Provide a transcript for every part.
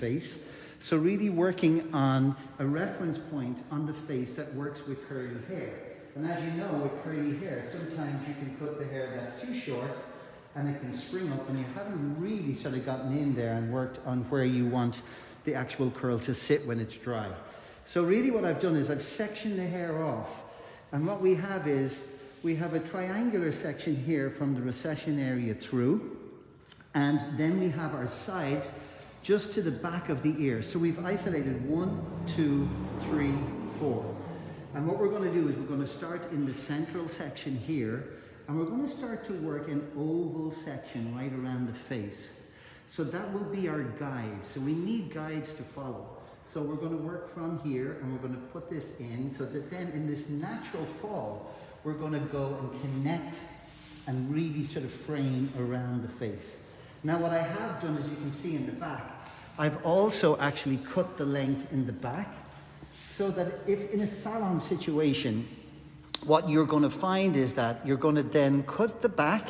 face. So really working on a reference point on the face that works with curly hair. And as you know, with curly hair, sometimes you can cut the hair that's too short and it can spring up and you haven't really sort of gotten in there and worked on where you want the actual curl to sit when it's dry. So really what I've done is I've sectioned the hair off, and what we have is we have a triangular section here from the recession area through, and then we have our sides just to the back of the ear. So we've isolated 1, 2, 3, 4. And what we're going to do is we're going to start in the central section here, and we're going to start to work an oval section right around the face. So that will be our guide. So we need guides to follow. So we're going to work from here, and we're going to put this in, so that then in this natural fall, we're going to go and connect and really sort of frame around the face. Now what I have done, as you can see in the back, I've also actually cut the length in the back, so that if in a salon situation, what you're going to find is that you're going to then cut the back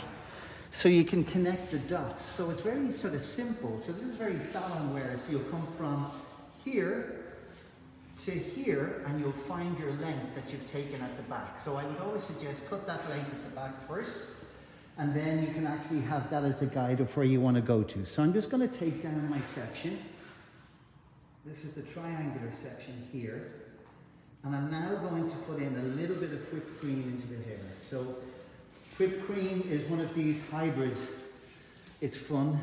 so you can connect the dots. So it's very sort of simple. So this is very salon wear. So you'll come from here to here, and you'll find your length that you've taken at the back. So I would always suggest cut that length at the back first, and then you can actually have that as the guide of where you want to go to. So I'm just going to take down my section. This is the triangular section here. And I'm now going to put in a little bit of whipped cream into the hair. So whipped cream is one of these hybrids. It's fun.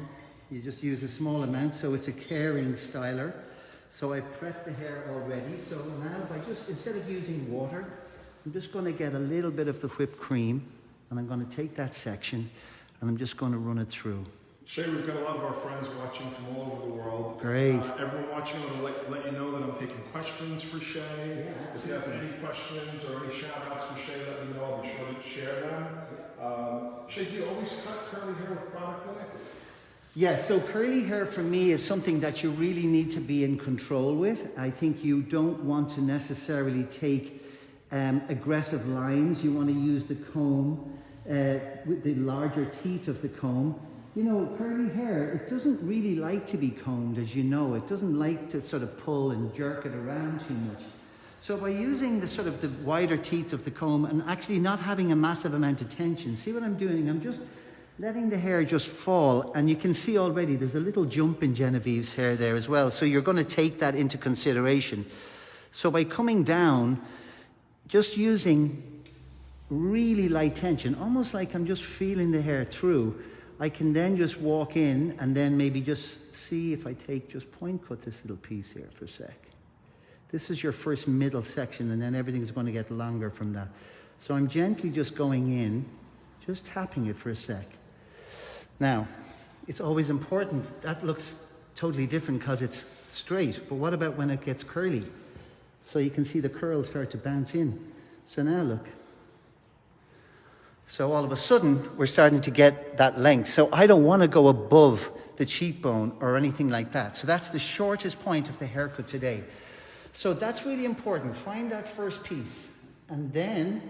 You just use a small amount, so it's a caring styler. So I've prepped the hair already. So now if I just, instead of using water, I'm just going to get a little bit of the whipped cream, and I'm going to take that section and I'm just going to run it through. Shay, we've got a lot of our friends watching from all over the world. Great. Everyone watching, I want to let you know that I'm taking questions for Shay. Yeah, if you have any questions or any shout outs for Shay, let me know. I'll be sure to share them. Shay, do you always cut curly hair with product in it? Yeah, so curly hair for me is something that you really need to be in control with. I think you don't want to necessarily take aggressive lines. You want to use the comb with the larger teeth of the comb. You know, curly hair, it doesn't really like to be combed, as you know. It doesn't like to sort of pull and jerk it around too much. So by using the sort of the wider teeth of the comb and actually not having a massive amount of tension, see what I'm doing? I'm just letting the hair just fall, and you can see already there's a little jump in Genevieve's hair there as well. So you're going to take that into consideration. So by coming down, just using really light tension, almost like I'm just feeling the hair through, I can then just walk in and then maybe just see if I take, just point cut this little piece here for a sec. This is your first middle section, and then everything's going to get longer from that. So I'm gently just going in, just tapping it for a sec. Now, it's always important, that looks totally different because it's straight, but what about when it gets curly? So you can see the curls start to bounce in. So now look. So all of a sudden, we're starting to get that length. So I don't want to go above the cheekbone or anything like that. So that's the shortest point of the haircut today. So that's really important. Find that first piece. And then,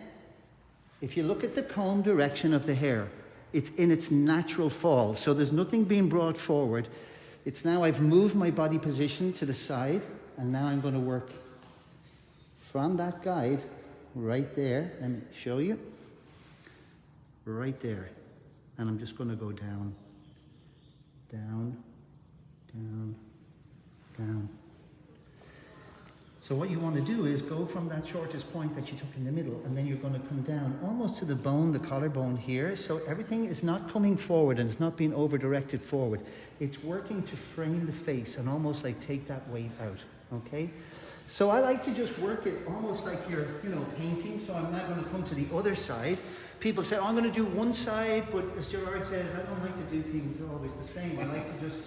if you look at the comb direction of the hair, it's in its natural fall. So there's nothing being brought forward. It's now I've moved my body position to the side, and now I'm going to work from that guide right there. Let me show you. Right there. And I'm just going to go down, down, down, down. So what you want to do is go from that shortest point that you took in the middle, and then you're going to come down almost to the bone, the collarbone here. So everything is not coming forward and it's not being over-directed forward. It's working to frame the face and almost like take that weight out, okay? So I like to just work it almost like you're, you know, painting. So I'm now going to come to the other side. People say, oh, I'm going to do one side, but as Gerard says, I don't like to do things always the same. I like to just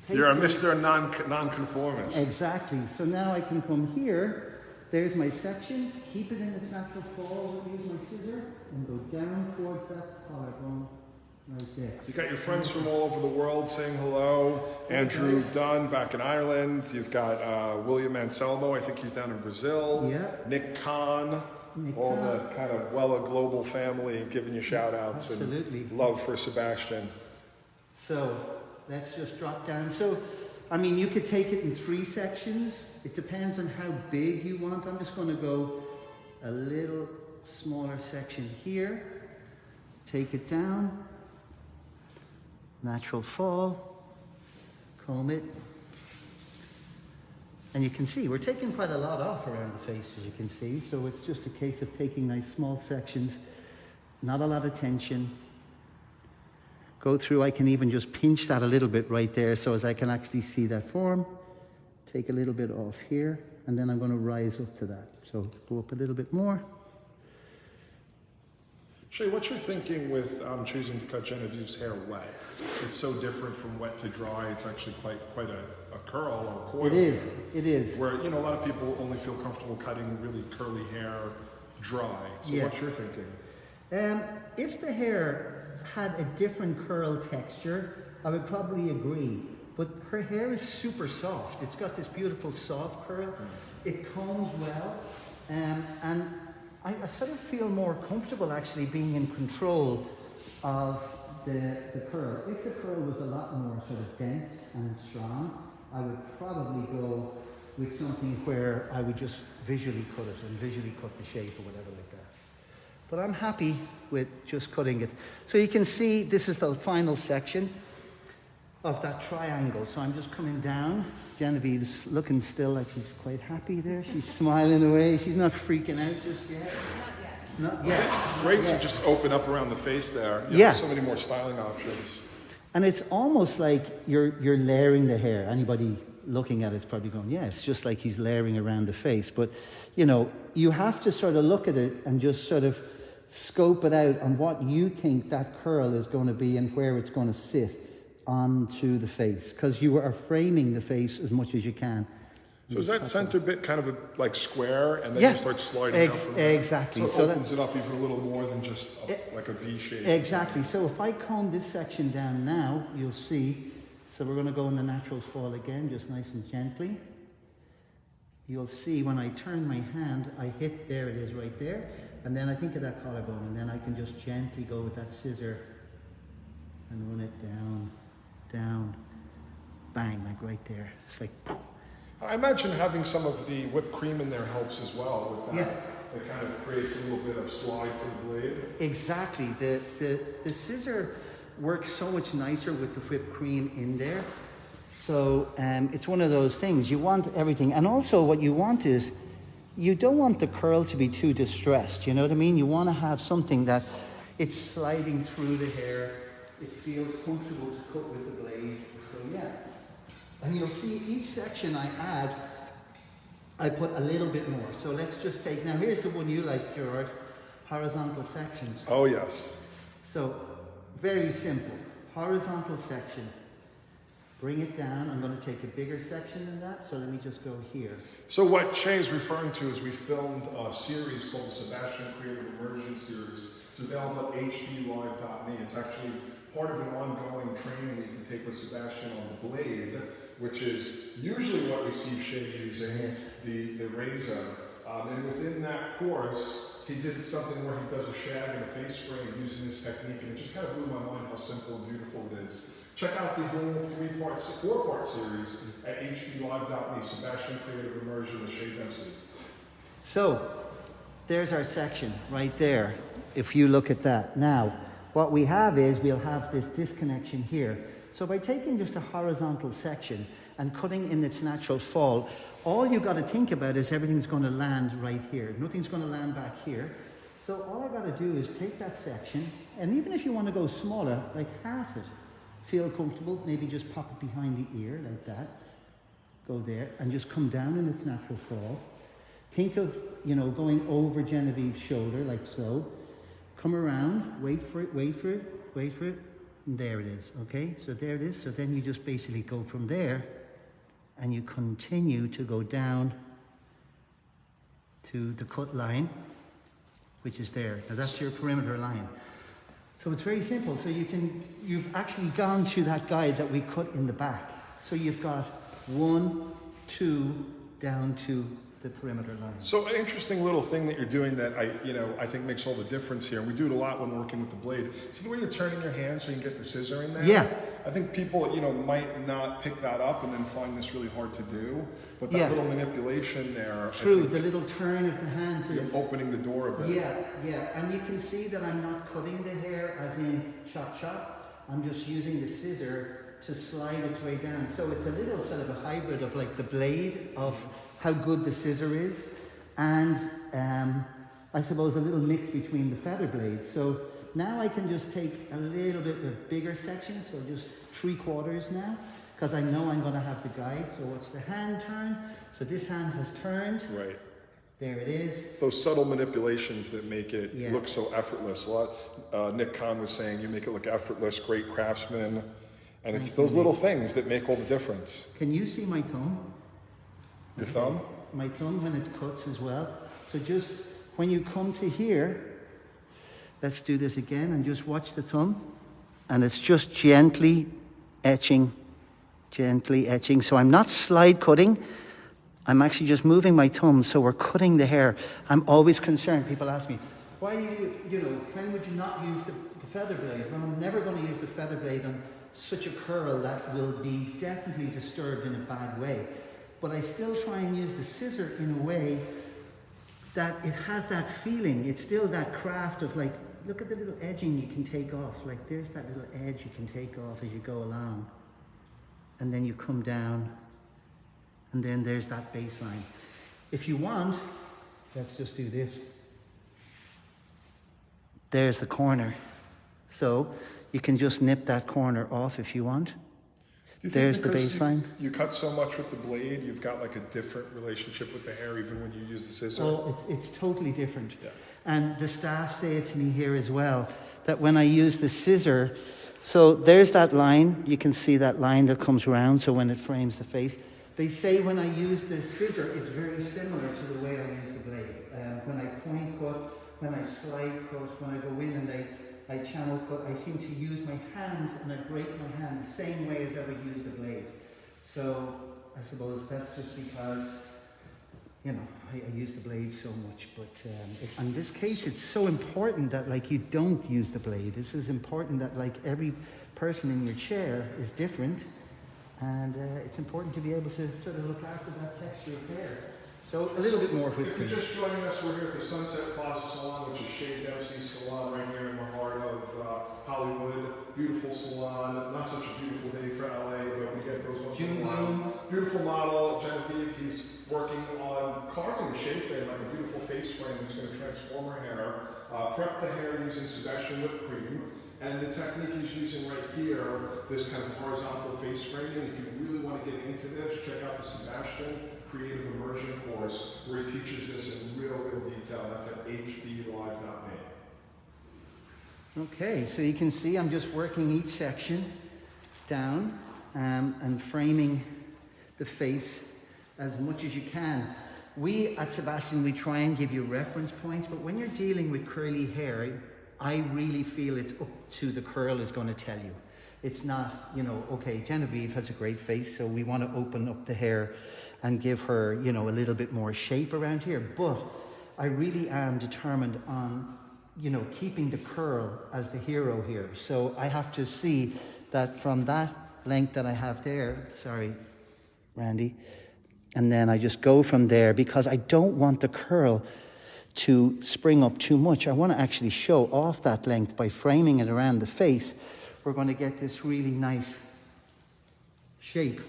take You're a Mr. Non-conformist. Exactly. So now I can come here. There's my section. Keep it in its natural fall. Use my scissor and go down towards that collarbone. Right there. You got your friends from all over the world saying hello. Andrew Dunn back in Ireland. You've got William Anselmo, I think he's down in Brazil. Yeah. Nick Kahn. All the kind of Wella global family giving you shout outs. Absolutely. And love for Sebastian. So let's just drop down. So I mean, you could take it in 3 sections. It depends on how big you want. I'm just going to go a little smaller section here. Take it down. Natural fall. Comb it. And you can see, we're taking quite a lot off around the face, as you can see. So it's just a case of taking nice small sections. Not a lot of tension. Go through, I can even just pinch that a little bit right there so as I can actually see that form. Take a little bit off here, and then I'm going to rise up to that. So go up a little bit more. Shay, what's your thinking with choosing to cut Genevieve's hair wet? It's so different from wet to dry. It's actually quite a curl or coil. It is. Where, you know, a lot of people only feel comfortable cutting really curly hair dry. So Yeah. what's your thinking? If the hair had a different curl texture, I would probably agree. But her hair is super soft. It's got this beautiful soft curl. It combs well. And I sort of feel more comfortable actually being in control of the curl. If the curl was a lot more sort of dense and strong, I would probably go with something where I would just visually cut it and visually cut the shape or whatever like that. But I'm happy with just cutting it. So you can see this is the final section of that triangle. So I'm just coming down. Genevieve's looking still like she's quite happy there. She's smiling away. She's not freaking out just yet. Not yet. Great to just open up around the face there. You Yeah. have so many more styling options. And it's almost like you're layering the hair. Anybody looking at it's probably going, yeah, it's just like he's layering around the face. But, you know, you have to sort of look at it and just sort of scope it out on what you think that curl is going to be and where it's going to sit onto the face, because you are framing the face as much as you can. So is that center bit kind of like square, and then Yeah. you start sliding out from there? Exactly. So it So opens it up even a little more than just like a V shape. Exactly. So if I comb this section down now, you'll see. So we're going to go in the natural fall again, just nice and gently. You'll see when I turn my hand, I hit, there it is right there. And then I think of that collarbone, and then I can just gently go with that scissor and run it down, down, bang, like right there. It's like, I imagine having some of the whipped cream in there helps as well with that. Yeah. It kind of creates a little bit of slide for the blade. exactly. The scissor works so much nicer with the whipped cream in there. So it's one of those things. You want everything. And also what you want is, you don't want the curl to be too distressed. You know what I mean? You want to have something that it's sliding through the hair. It feels comfortable to cut with the blade. So yeah. And you'll see each section I add, I put a little bit more. So let's just take, now here's the one you like, Gerard, horizontal sections. Oh, yes. So very simple, horizontal section. Bring it down. I'm going to take a bigger section than that. So let me just go here. So what Shay's referring to is we filmed a series called the Sebastian Creative Immersion Series. It's available at hblive.me. It's actually part of an ongoing training that you can take with Sebastian on the blade, which is usually what we see Shay using, the razor. And within that course, he did something where he does a shag and a face frame using this technique, and it just kind of blew my mind how simple and beautiful it is. Check out the whole 4-part series at hblive.me, Sebastian Creative Immersion with Shay Dempsey. So there's our section right there. If you look at that. Now, what we have is we'll have this disconnection here. So by taking just a horizontal section and cutting in its natural fall, all you got to think about is everything's going to land right here. Nothing's going to land back here. So all I got to do is take that section, and even if you want to go smaller, like half it, feel comfortable, maybe just pop it behind the ear like that. Go there and just come down in its natural fall. Think of, you know, going over Genevieve's shoulder like so. Come around, wait for it, wait for it, wait for it. And there it is, okay? So there it is. So then you just basically go from there and you continue to go down to the cut line, which is there. Now that's your perimeter line. So it's very simple. So you've actually gone to that guide that we cut in the back. So you've got 1, 2, down to the perimeter line. So an interesting little thing that you're doing that I think makes all the difference here, and we do it a lot when working with the blade. See the way you're turning your hand so you can get the scissor in there? Yeah. I think people, might not pick that up and then find this really hard to do, but that little manipulation there. True, the little turn of the hand you're opening the door a bit. Yeah, and you can see that I'm not cutting the hair as in chop chop. I'm just using the scissor to slide its way down. So it's a little sort of a hybrid of like the blade of how good the scissor is, and I suppose a little mix between the feather blade. So now I can just take a little bit of bigger sections, so just 3/4 now, because I know I'm going to have the guide. So watch the hand turn. So this hand has turned. Right. There it is. It's those subtle manipulations that make it look so effortless. Nick Kahn was saying, you make it look effortless, great craftsman. And it's those little things that make all the difference. Can you see my thumb? Your thumb? My thumb when it cuts as well. So just when you come to here, let's do this again and just watch the thumb. And it's just gently etching. So I'm not slide cutting. I'm actually just moving my thumb, so we're cutting the hair. I'm always concerned. People ask me, why do when would you not use the feather blade? Well, I'm never going to use the feather blade on such a curl that will be definitely disturbed in a bad way. But I still try and use the scissor in a way that it has that feeling. It's still that craft of like, look at the little edging you can take off. Like there's that little edge you can take off as you go along. And then you come down, and then there's that baseline. If you want, let's just do this. There's the corner. So you can just nip that corner off if you want. There's the baseline. You cut so much with the blade, you've got like a different relationship with the hair even when you use the scissor. Oh, it's totally different. Yeah. And the staff say it to me here as well, that when I use the scissor, so there's that line, you can see that line that comes around, so when it frames the face. They say when I use the scissor, it's very similar to the way I use the blade. When I point cut, when I slide cut, when I go in and I channel cut, I seem to use my hand and I break my hand the same way as I would use the blade. So I suppose that's just because, I use the blade so much. But in this case, it's so important that like you don't use the blade. This is important that like every person in your chair is different. And it's important to be able to sort of look after that texture of hair. So a little bit more whipped If you're cream. just joining us, we're here at the Sunset Plaza Salon, which is Shea Dempsey's salon right here in the heart of Hollywood. Beautiful salon, not such a beautiful day for LA, but we get those once in a while. Beautiful model, Genevieve, he's working on carving the shape there, like a beautiful face frame that's going to transform her hair. Prep the hair using Sebastian whipped cream. And the technique he's using right here, this kind of horizontal face framing, if you really want to get into this, check out the Sebastian Creative Immersion course where he teaches this in real detail. That's at hblive.me. Okay, so you can see I'm just working each section down and framing the face as much as you can. We at Sebastian, we try and give you reference points, but when you're dealing with curly hair, I really feel it's up to the curl is going to tell you. It's not, okay, Genevieve has a great face, so we want to open up the hair and give her, a little bit more shape around here. But I really am determined on, keeping the curl as the hero here. So I have to see that from that length that I have there, sorry, Randy, and then I just go from there because I don't want the curl to spring up too much. I want to actually show off that length by framing it around the face. We're going to get this really nice shape.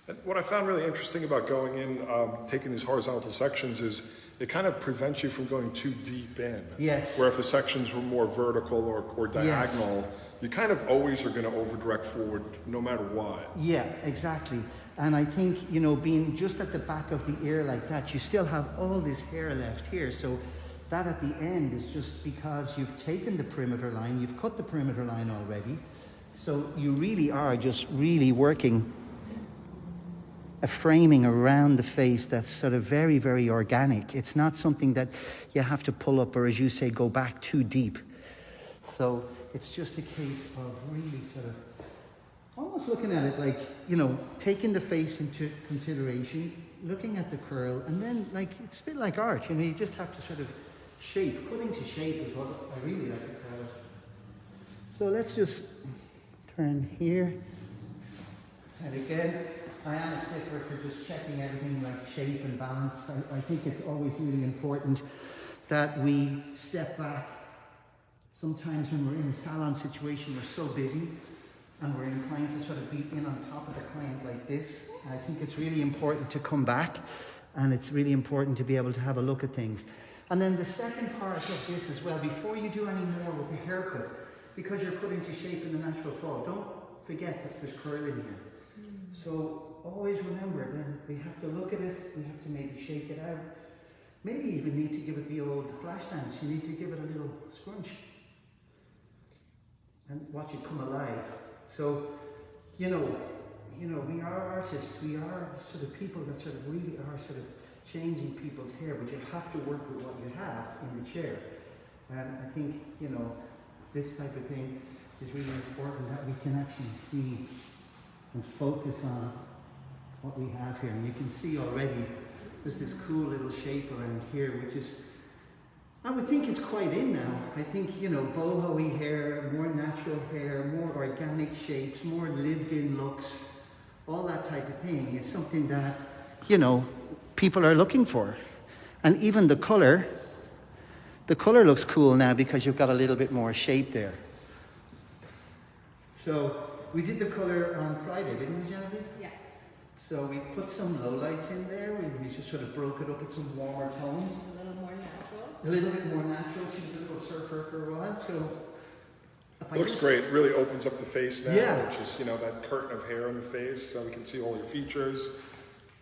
And what I found really interesting about going in, taking these horizontal sections is it kind of prevents you from going too deep in. Yes. Where if the sections were more vertical or diagonal, you kind of always are going to over direct forward no matter what. Yeah, exactly. And I think, being just at the back of the ear like that, you still have all this hair left here. So that at the end is just because you've taken the perimeter line, you've cut the perimeter line already. So you really are just really working a framing around the face that's sort of very, very organic. It's not something that you have to pull up or, as you say, go back too deep. So it's just a case of really sort of almost looking at it like, you know, taking the face into consideration, looking at the curl, and then like, it's a bit like art, you know, you just have to sort of shape, put into shape is what I really like to call it. So let's just turn here. And again, I am a stickler for just checking everything like shape and balance. I think it's always really important that we step back. Sometimes when we're in a salon situation, we're so busy and we're inclined to sort of be in on top of the client like this. I think it's really important to come back, and it's really important to be able to have a look at things. And then the second part of this as well, before you do any more with the haircut, because you're put into shape in the natural fall, don't forget that there's curl in here. So always remember then, we have to look at it, we have to maybe shake it out. Maybe even need to give it the old flash dance, you need to give it a little scrunch. And watch it come alive. So, you know, we are artists, we are sort of people that sort of really are sort of changing people's hair, but you have to work with what you have in the chair. And I think, you know, this type of thing is really important, that we can actually see and focus on what we have here. And you can see already there's this cool little shape around here, which is, I would think it's quite in now. I think, you know, boho-y hair, more natural hair, more organic shapes, more lived-in looks, all that type of thing is something that, you know, people are looking for. And even the color looks cool now because you've got a little bit more shape there. So we did the color on Friday, didn't we, Genevieve? Yes. So we put some lowlights in there. We just sort of broke it up with some warmer tones. A little more natural. A little bit more natural. She was a little surfer for a while, so. Looks great. Really opens up the face now, Yeah. which is, you know, that curtain of hair on the face, so we can see all your features.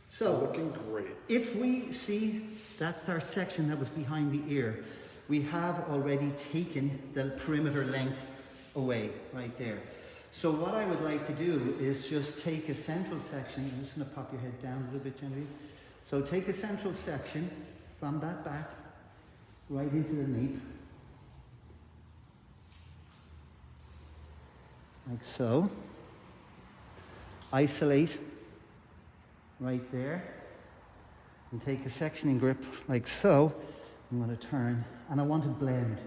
So Looking great. if we see, that's our section that was behind the ear. We have already taken the perimeter length away right there. So what I would like to do is just take a central section. I'm just going to pop your head down a little bit, Genevieve. So take a central section from that back right into the nape. Like so. Isolate right there. And take a sectioning grip like so. I'm going to turn and I want to blend.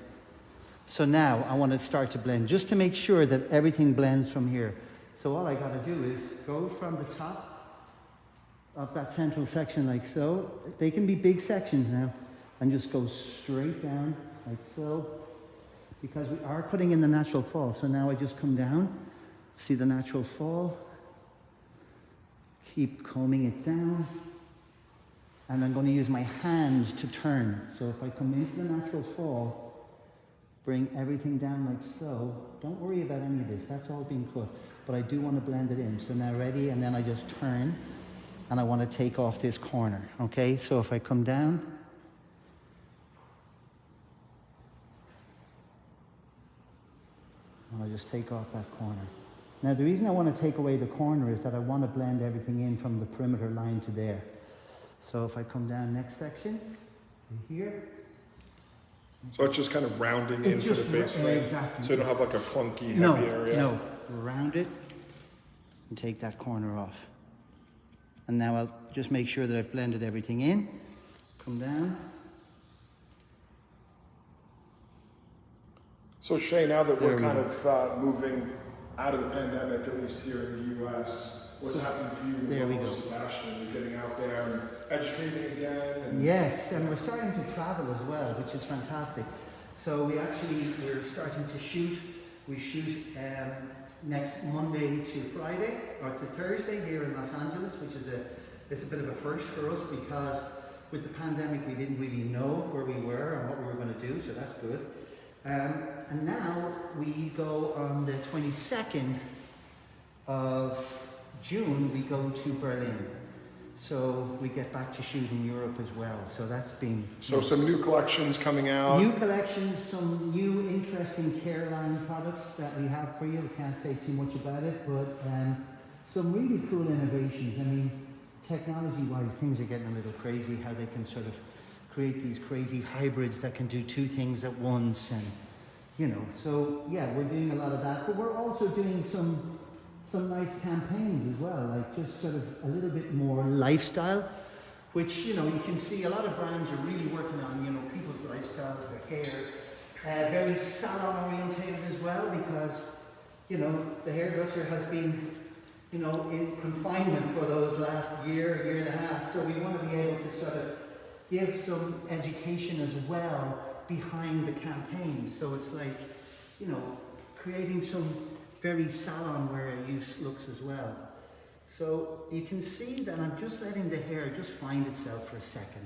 So now I want to start to blend just to make sure that everything blends from here. So all I got to do is go from the top of that central section like so. They can be big sections now, and just go straight down like so, because we are putting in the natural fall. So now I just come down, see the natural fall, keep combing it down, and I'm going to use my hands to turn. So if I come into the natural fall, bring everything down like so. Don't worry about any of this, that's all being cut. But I do want to blend it in. So now ready, and then I just turn, and I want to take off this corner, okay? So if I come down, I'll just take off that corner. Now the reason I want to take away the corner is that I want to blend everything in from the perimeter line to there. So if I come down next section, here, So it's just kind of rounding It's into the just face, right? exactly. So you don't have like a clunky, heavy no, area. no, round it and take that corner off. And now I'll just make sure that I've blended everything in. Come down. So Shay, now that There we're we kind go. of moving out of the pandemic, at least here in the US, what's happened for you There we and go. Sebastian? You're getting out there and educating again? And Yes, and we're starting to travel as well, which is fantastic. So we're starting to shoot. We shoot next Monday to Friday, or to Thursday here in Los Angeles, which is it's a bit of a first for us, because with the pandemic we didn't really know where we were and what we were going to do, so that's good. And now we go on the 22nd of June, we go to Berlin. So we get back to shoot in Europe as well. So that's been... so some new collections coming out. New collections, some new interesting care line products that we have for you. We can't say too much about it, but some really cool innovations. I mean, technology-wise, things are getting a little crazy, how they can sort of create these crazy hybrids that can do two things at once, and you know, so yeah, we're doing a lot of that, but we're also doing some some nice campaigns as well, like just sort of a little bit more lifestyle, which, you know, you can see a lot of brands are really working on, you know, people's lifestyles, their hair, very salon orientated as well, because, you know, the hairdresser has been, you know, in confinement for those last year and a half. So we want to be able to sort of give some education as well behind the campaign. So it's like, you know, creating some very salon wear use looks as well. So you can see that I'm just letting the hair just find itself for a second.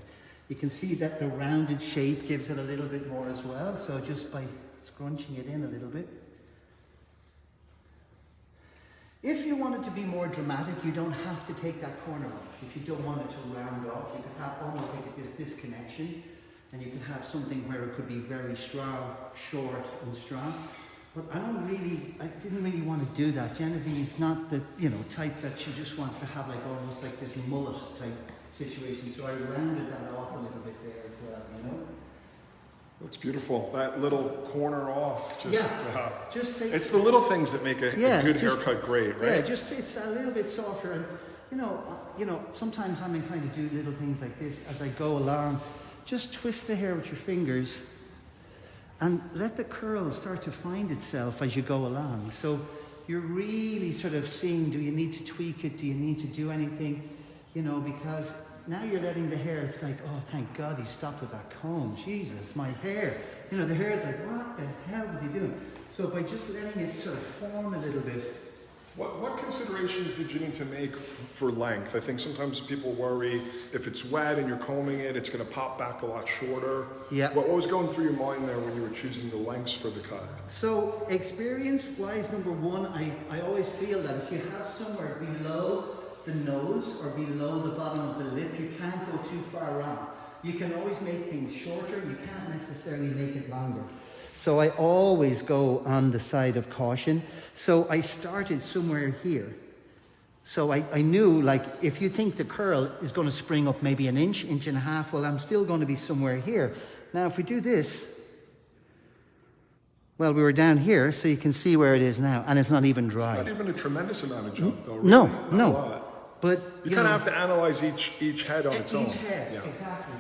You can see that the rounded shape gives it a little bit more as well. So just by scrunching it in a little bit. If you want it to be more dramatic, you don't have to take that corner off. If you don't want it to round off, you could have almost like this disconnection, and you can have something where it could be very strong, short and strong. But I didn't really want to do that. Genevieve's not the, you know, type that she just wants to have like almost like this mullet type situation. So I rounded that off a little bit there as well, you know. That's beautiful. That little corner off. Just takes, it's the little things that make a good haircut great, right? Yeah, just it's a little bit softer. And you know, sometimes I'm inclined to do little things like this as I go along. Just twist the hair with your fingers and let the curl start to find itself as you go along. So you're really sort of seeing, do you need to tweak it? Do you need to do anything? You know, because now you're letting the hair, it's like, oh, thank God he stopped with that comb. Jesus, my hair. You know, the hair is like, what the hell was he doing? So by just letting it sort of form a little bit. What considerations did you need to make for length? I think sometimes people worry if it's wet and you're combing it, it's going to pop back a lot shorter. Yeah. What was going through your mind there when you were choosing the lengths for the cut? So experience-wise, number one, I always feel that if you have somewhere below the nose or below the bottom of the lip, you can't go too far around. You can always make things shorter, you can't necessarily make it longer. So I always go on the side of caution. So I started somewhere here. So I knew, like, if you think the curl is going to spring up maybe an inch, inch and a half, well, I'm still going to be somewhere here. Now, if we do this, well, we were down here, so you can see where it is now, and it's not even dry. It's not even a tremendous amount of jump, though, really. No, Not no. a lot. But you kind of have to analyze each head on its own. Each head, exactly.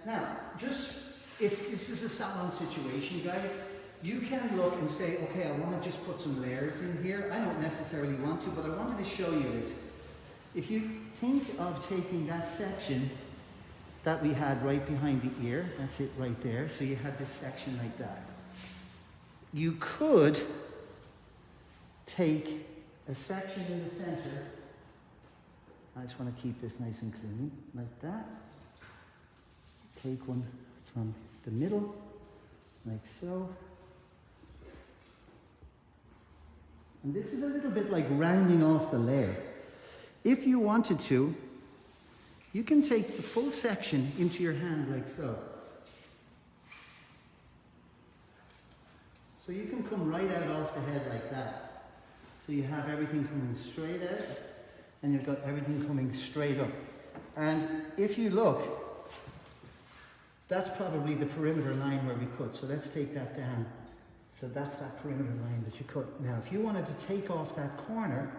Now, just if this is a salon situation, guys, you can look and say, okay, I want to just put some layers in here. I don't necessarily want to, but I wanted to show you this. If you think of taking that section that we had right behind the ear, that's it right there. So you had this section like that. You could take a section in the center. I just want to keep this nice and clean, like that. Take one from the middle, like so. And this is a little bit like rounding off the layer. If you wanted to, you can take the full section into your hand like so. So you can come right out off the head like that. So you have everything coming straight out, and you've got everything coming straight up. And if you look, that's probably the perimeter line where we cut. So let's take that down. So that's that perimeter line that you cut. Now, if you wanted to take off that corner,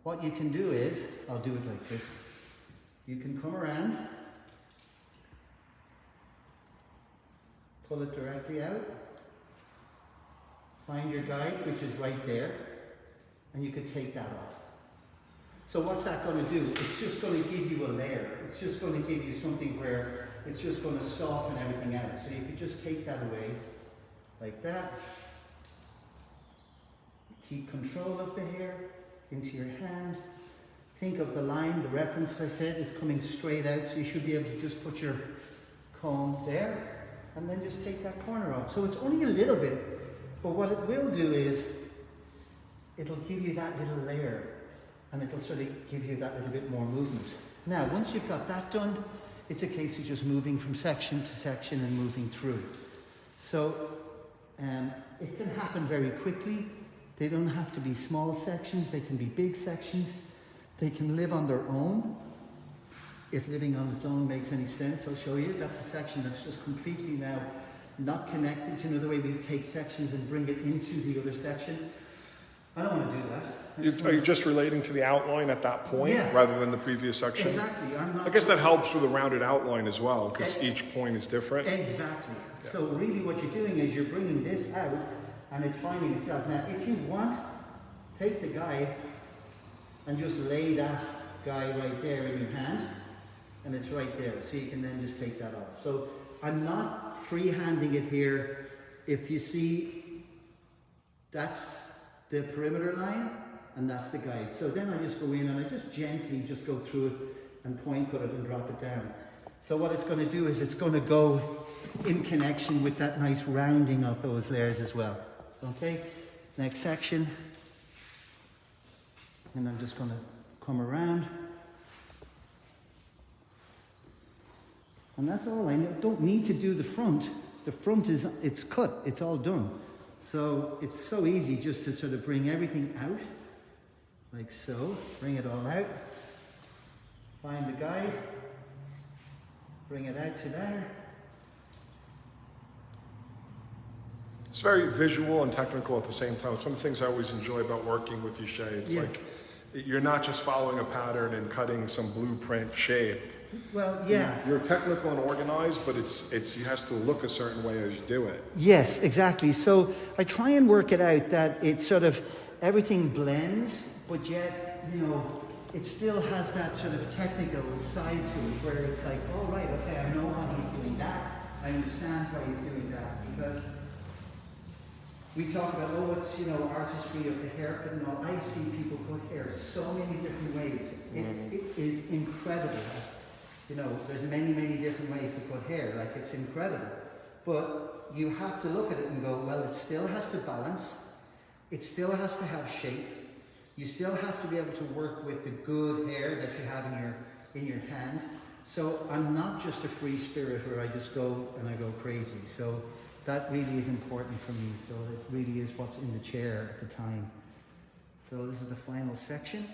what you can do is, I'll do it like this. You can come around, pull it directly out, find your guide, which is right there, and you could take that off. So what's that going to do? It's just going to give you a layer. It's just going to give you something where it's just going to soften everything out. So you could just take that away like that. Keep control of the hair into your hand. Think of the line, the reference I said is coming straight out, so you should be able to just put your comb there and then just take that corner off. So it's only a little bit, but what it will do is it'll give you that little layer, and it'll sort of give you that little bit more movement. Now, once you've got that done, it's a case of just moving from section to section and moving through. So it can happen very quickly. They don't have to be small sections, they can be big sections. They can live on their own. If living on its own makes any sense, I'll show you. That's a section that's just completely now not connected. You know the way we take sections and bring it into the other section. I don't want to do that. Are you just relating to the outline at that point Yeah. rather than the previous section? Exactly. I'm not I guess that helps with a rounded outline as well, because each point is different. Exactly. Yeah. So really what you're doing is you're bringing this out and it's finding itself. Now, if you want, take the guide and just lay that guy right there in your hand, and it's right there. So you can then just take that off. So I'm not free-handing it here. If you see, that's the perimeter line, and that's the guide. So then I just go in and I just gently just go through it and point at it and drop it down. So what it's going to do is it's going to go in connection with that nice rounding of those layers as well. Okay, next section. And I'm just going to come around. And that's all. I don't need to do the front. The front is, it's cut, it's all done. So it's so easy just to sort of bring everything out, like so. Bring it all out. Find the guide. Bring it out to there. It's very visual and technical at the same time. It's one of the things I always enjoy about working with you, Shay. It's like you're not just following a pattern and cutting some blueprint shape. Well, yeah. You're technical and organized, but it has to look a certain way as you do it. Yes, exactly. So I try and work it out that it's sort of everything blends, but yet, you know, it still has that sort of technical side to it where it's like, oh, right, okay, I know why he's doing that. I understand why he's doing that, because we talk about, oh, it's, you know, artistry of the haircut and all. I see people cut hair so many different ways. It is incredible. You know, there's many, many different ways to cut hair. Like, it's incredible. But you have to look at it and go, well, it still has to balance. It still has to have shape. You still have to be able to work with the good hair that you have in your hand. So I'm not just a free spirit where I just go and I go crazy. So that really is important for me. So it really is what's in the chair at the time. So this is the final section.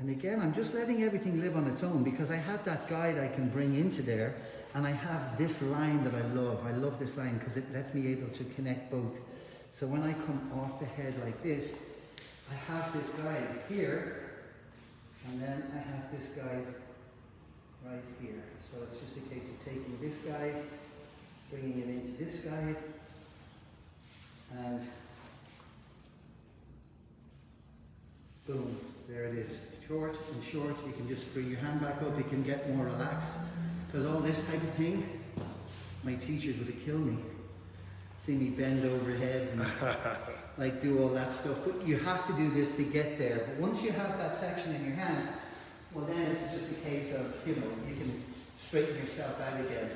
And again, I'm just letting everything live on its own because I have that guide I can bring into there, and I have this line that I love. I love this line because it lets me able to connect both. So when I come off the head like this, I have this guide here, and then I have this guide right here. So it's just a case of taking this guide, bringing it into this guide, and boom, there it is. Short and short, you can just bring your hand back up, you can get more relaxed. Because all this type of thing, my teachers would have killed me. See me bend over heads and like do all that stuff. But you have to do this to get there. But once you have that section in your hand, well then it's just a case of, you know, you can straighten yourself out again.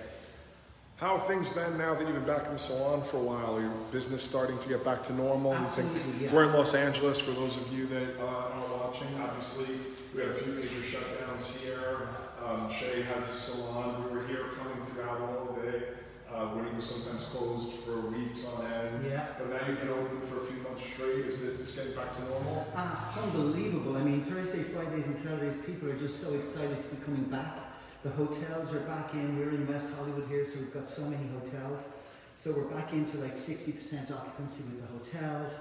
How have things been now that you've been back in the salon for a while? Are your business starting to get back to normal? Absolutely, yeah. We're in Los Angeles, for those of you that are watching. Obviously, we had a few major shutdowns here. Shay has a salon. We were here coming throughout all of it. When it was sometimes closed for weeks on end. Yeah. But now you've been open for a few months straight. Is business getting back to normal? It's unbelievable. I mean, Thursday, Fridays and Saturdays, people are just so excited to be coming back. The hotels are back in. We're in West Hollywood here, so we've got so many hotels. So we're back into like 60% occupancy with the hotels.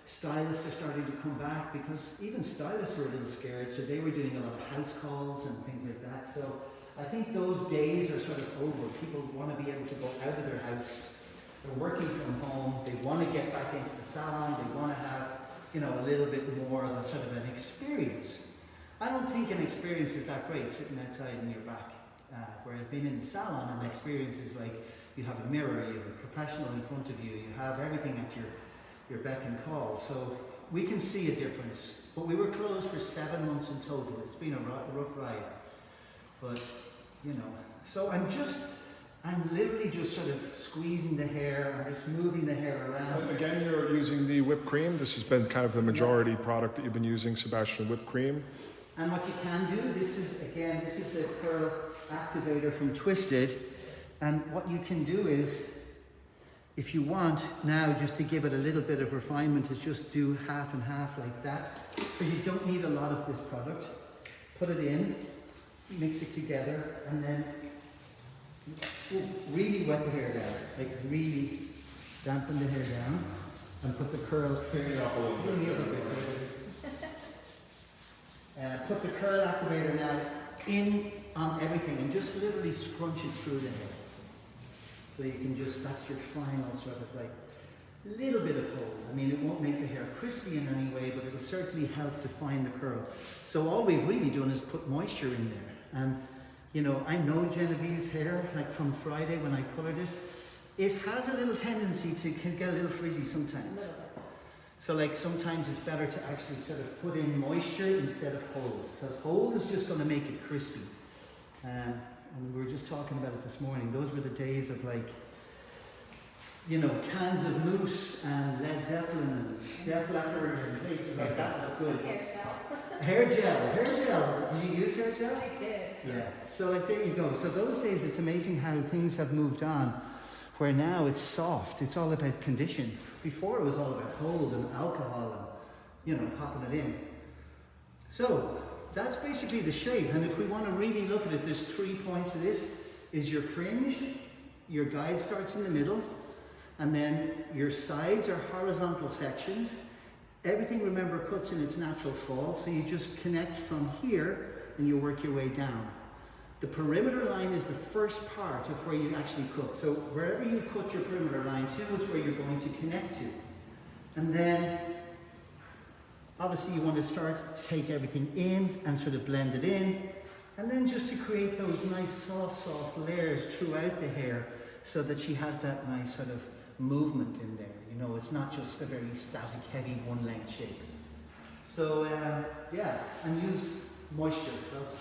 Stylists are starting to come back because even stylists were a little scared, so they were doing a lot of house calls and things like that. So I think those days are sort of over. People want to be able to go out of their house. They're working from home. They want to get back into the salon. They want to have, you know, a little bit more of a sort of an experience. I don't think an experience is that great sitting outside in your back. Whereas being in the salon, an experience is like you have a mirror, you have a professional in front of you, you have everything at your beck and call. So we can see a difference. But we were closed for 7 months in total. It's been a rough ride. But, you know, so I'm literally just sort of squeezing the hair, I'm just moving the hair around. And again, you're using the whipped cream. This has been kind of the majority product that you've been using, Sebastian whipped cream. And what you can do, this is the curl activator from Twisted. And what you can do is, if you want now, just to give it a little bit of refinement, is just do half and half like that. Because you don't need a lot of this product. Put it in, mix it together, and then really wet the hair down. Like really dampen the hair down. and put the curl Clean it up a little bit. Put the curl activator now in on everything and just literally scrunch it through the hair. So you can just, that's your final sort of like little bit of hold. I mean, it won't make the hair crispy in any way, but it'll certainly help define the curl. So all we've really done is put moisture in there. And you know, I know Genevieve's hair, like from Friday when I colored it, it has a little tendency to get a little frizzy sometimes. So like sometimes it's better to actually sort of put in moisture instead of hold, because hold is just going to make it crispy. And we were just talking about it this morning. Those were the days of like, you know, cans of Moose and Led Zeppelin and Def Leppard and places like that look good. Hair gel. Did you use hair gel? I did. Yeah. So like there you go. So those days it's amazing how things have moved on, where now it's soft. It's all about condition. Before it was all about hold and alcohol and, you know, popping it in. So that's basically the shape. And if we want to really look at it, there's 3 points of this. Is your fringe, your guide starts in the middle, and then your sides are horizontal sections. Everything, remember, cuts in its natural fall, so you just connect from here and you work your way down. The perimeter line is the first part of where you actually cut. So wherever you cut your perimeter line to is where you're going to connect to. And then, obviously you want to start to take everything in and sort of blend it in. And then just to create those nice soft layers throughout the hair so that she has that nice sort of movement in there. You know, it's not just a very static, heavy, one length shape. So yeah, and use moisture.